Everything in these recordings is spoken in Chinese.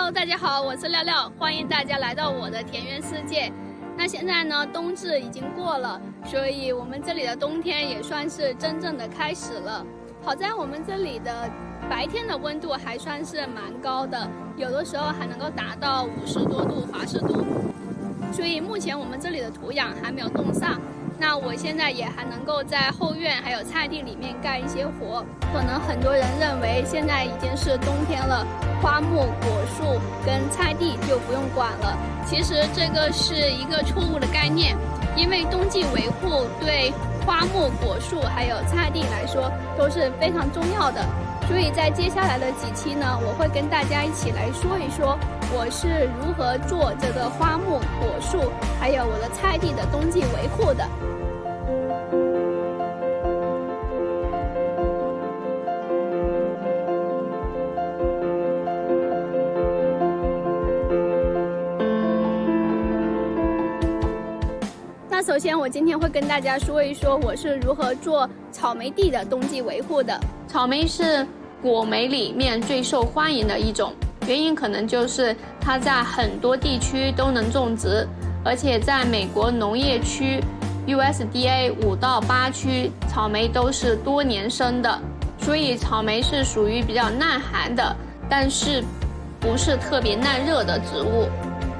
Hello， 大家好，我是廖廖，欢迎大家来到我的田园世界。那现在呢，冬至已经过了，所以我们这里的冬天也算是真正的开始了。好在我们这里的白天的温度还算是蛮高的，有的时候还能够达到50多度华氏度，所以目前我们这里的土壤还没有冻上。那我现在也还能够在后院还有菜地里面干一些活。可能很多人认为现在已经是冬天了，花木、果树跟菜地就不用管了。其实这个是一个错误的概念，因为冬季维护对花木、果树还有菜地来说都是非常重要的。所以在接下来的几期呢，我会跟大家一起来说一说我是如何做这个花木、果树还有我的菜地的冬季维护的。那首先我今天会跟大家说一说我是如何做草莓地的冬季维护的。草莓是果莓里面最受欢迎的一种，原因可能就是它在很多地区都能种植，而且在美国农业区 USDA 5到8区草莓都是多年生的，所以草莓是属于比较耐寒的，但是不是特别耐热的植物。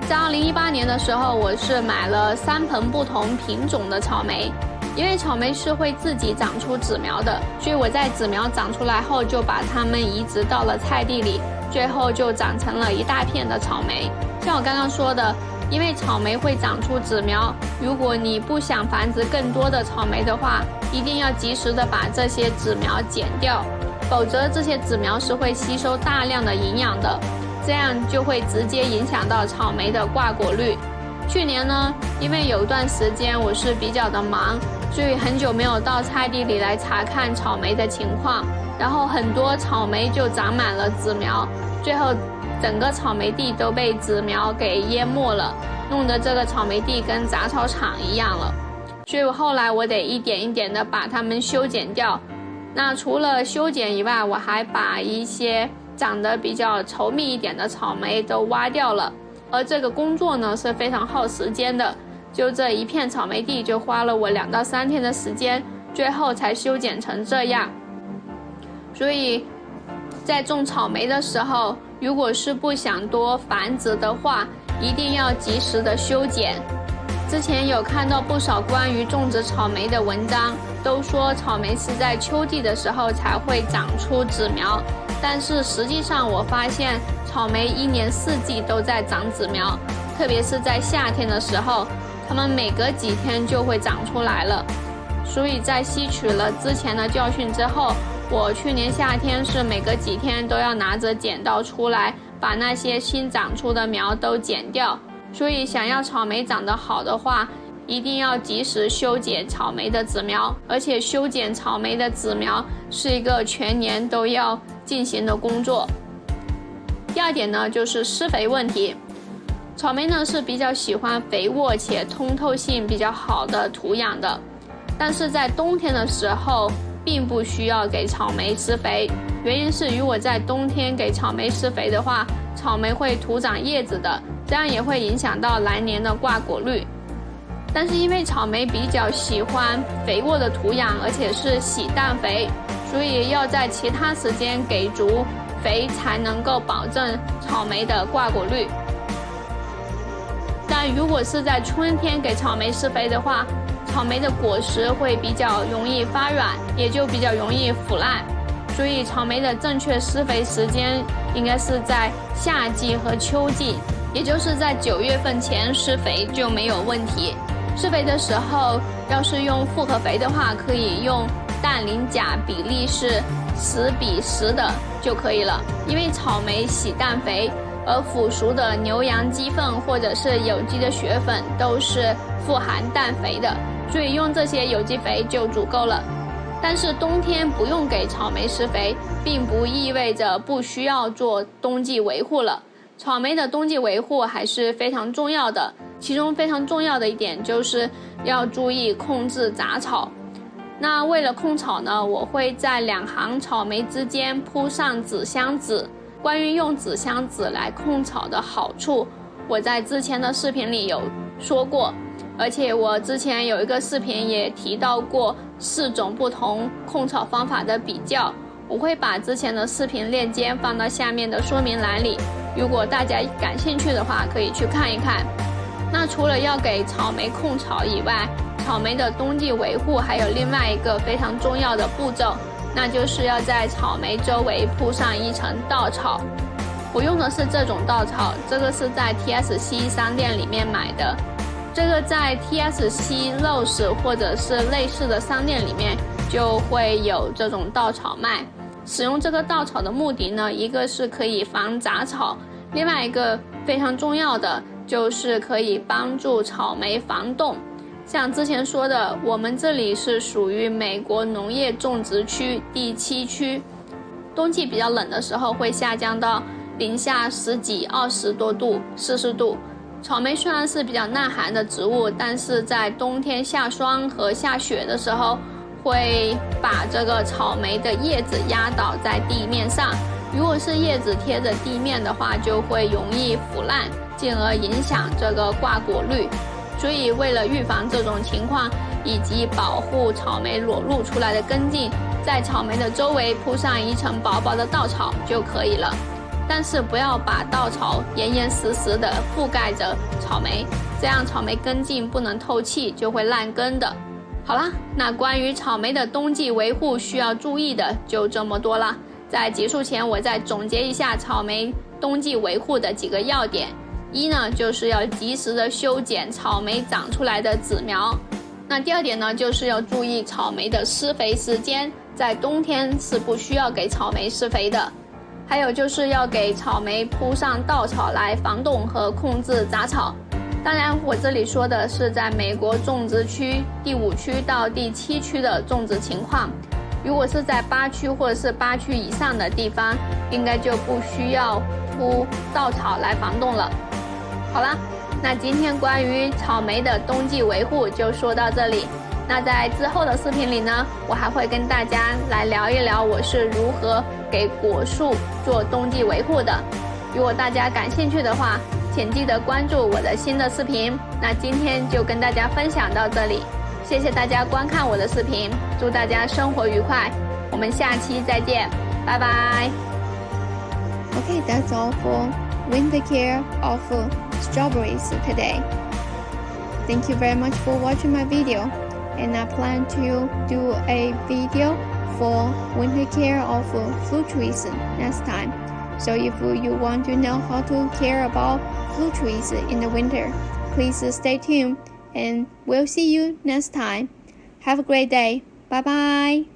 在2018年的时候，我是买了3盆不同品种的草莓，因为草莓是会自己长出籽苗的，所以我在籽苗长出来后就把它们移植到了菜地里，最后就长成了一大片的草莓。像我刚刚说的，因为草莓会长出籽苗，如果你不想繁殖更多的草莓的话，一定要及时的把这些籽苗剪掉，否则这些籽苗是会吸收大量的营养的，这样就会直接影响到草莓的挂果率。去年呢，因为有一段时间我是比较的忙，所以很久没有到菜地里来查看草莓的情况，然后很多草莓就长满了籽苗，最后整个草莓地都被籽苗给淹没了，弄得这个草莓地跟杂草场一样了。所以后来我得一点一点的把它们修剪掉。那除了修剪以外，我还把一些长得比较稠密一点的草莓都挖掉了，而这个工作呢是非常耗时间的，就这一片草莓地就花了我2到3天的时间，最后才修剪成这样。所以在种草莓的时候，如果是不想多繁殖的话，一定要及时的修剪。之前有看到不少关于种植草莓的文章，都说草莓是在秋季的时候才会长出籽苗，但是实际上我发现草莓1年4季都在长籽苗，特别是在夏天的时候，它们每隔几天就会长出来了。所以在吸取了之前的教训之后，我去年夏天是每隔几天都要拿着剪刀出来，把那些新长出的苗都剪掉。所以想要草莓长得好的话，一定要及时修剪草莓的籽苗，而且修剪草莓的籽苗是一个全年都要进行的工作。第二点呢，就是施肥问题。草莓呢是比较喜欢肥沃且通透性比较好的土壤的，但是在冬天的时候并不需要给草莓施肥，原因是如果在冬天给草莓施肥的话，草莓会徒长叶子的，这样也会影响到来年的挂果率。但是因为草莓比较喜欢肥沃的土壤，而且是喜氮肥，所以要在其他时间给足肥才能够保证草莓的挂果率。但如果是在春天给草莓施肥的话，草莓的果实会比较容易发软，也就比较容易腐烂，所以草莓的正确施肥时间应该是在夏季和秋季，也就是在9月份前施肥就没有问题。施肥的时候，要是用复合肥的话，可以用氮磷钾比例是10:10的就可以了，因为草莓喜氮肥，而腐熟的牛羊鸡粪或者是有机的血粉都是富含氮肥的，所以用这些有机肥就足够了。但是冬天不用给草莓施肥，并不意味着不需要做冬季维护了。草莓的冬季维护还是非常重要的，其中非常重要的一点就是要注意控制杂草。那为了控草呢，我会在2行草莓之间铺上纸箱子，关于用纸箱子来控草的好处，我在之前的视频里有说过，而且我之前有一个视频也提到过4种不同控草方法的比较，我会把之前的视频链接放到下面的说明栏里，如果大家感兴趣的话可以去看一看。那除了要给草莓控草以外，草莓的冬季维护还有另外一个非常重要的步骤，那就是要在草莓周围铺上一层稻草。我用的是这种稻草，这个是在 TSC 商店里面买的，这个在 TSC Lowe's 或者是类似的商店里面就会有这种稻草卖。使用这个稻草的目的呢，一个是可以防杂草，另外一个非常重要的就是可以帮助草莓防冻。像之前说的，我们这里是属于美国农业种植区第7区，冬季比较冷的时候会下降到零下10几、20多度、40度。草莓虽然是比较耐寒的植物，但是在冬天下霜和下雪的时候，会把这个草莓的叶子压倒在地面上。如果是叶子贴着地面的话，就会容易腐烂，进而影响这个挂果率。所以为了预防这种情况，以及保护草莓裸露出来的根茎，在草莓的周围铺上一层薄薄的稻草就可以了。但是不要把稻草严严实实地覆盖着草莓，这样草莓根茎不能透气，就会烂根的。好啦，那关于草莓的冬季维护需要注意的就这么多了。在结束前，我再总结一下草莓冬季维护的几个要点。一呢，就是要及时的修剪草莓长出来的籽苗。那第二点呢，就是要注意草莓的施肥时间，在冬天是不需要给草莓施肥的。还有就是要给草莓铺上稻草来防冻和控制杂草。当然，我这里说的是在美国种植区第5区到第7区的种植情况。如果是在8区或者是8区以上的地方，应该就不需要铺稻草来防冻了。好啦，那今天关于草莓的冬季维护就说到这里。那在之后的视频里呢，我还会跟大家来聊一聊我是如何给果树做冬季维护的。如果大家感兴趣的话，请记得关注我的新的视频。那今天就跟大家分享到这里，谢谢大家观看我的视频，祝大家生活愉快，我们下期再见，拜拜。 Okay, that's all for winter care of strawberries today. Thank you very much for watching my video, and I plan to do a video for winter care of fruit trees next time. So if you want to know how to care about fruit trees in the winter, please stay tuned, and we'll see you next time. Have a great day. Bye bye.